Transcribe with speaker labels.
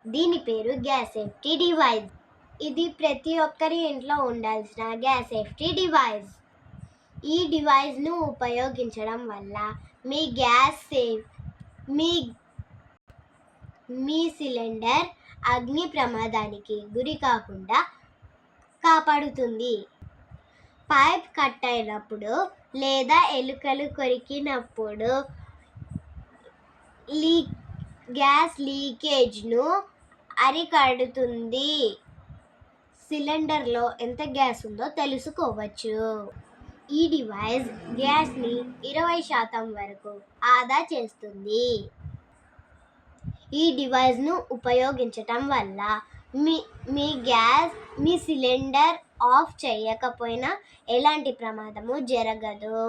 Speaker 1: దీని పేరు gas safety device. ఇది ప్రతి ఒక్కరి ఇంట్లో ఉండాల్సిన గ్యాస్ సేఫ్టీ డివైస్. ఈ డివైస్ను ఉపయోగించడం వల్ల మీ గ్యాస్ సేఫ్ మీ సిలిండర్ అగ్ని ప్రమాదానికి గురి కాకుండా కాపాడుతుంది. పైప్ కట్ అయినప్పుడు లేదా ఎలుకలు కొరికినప్పుడు గ్యాస్ లీకేజ్ను అరికడుతుంది. సిలిండర్లో ఎంత గ్యాస్ ఉందో తెలుసుకోవచ్చు. ఈ డివైస్ గ్యాస్ని 20% వరకు ఆదా చేస్తుంది. ఈ డివైస్ను ఉపయోగించటం వల్ల మీ సిలిండర్ ఆఫ్ చేయకపోయినా ఎలాంటి ప్రమాదము జరగదు.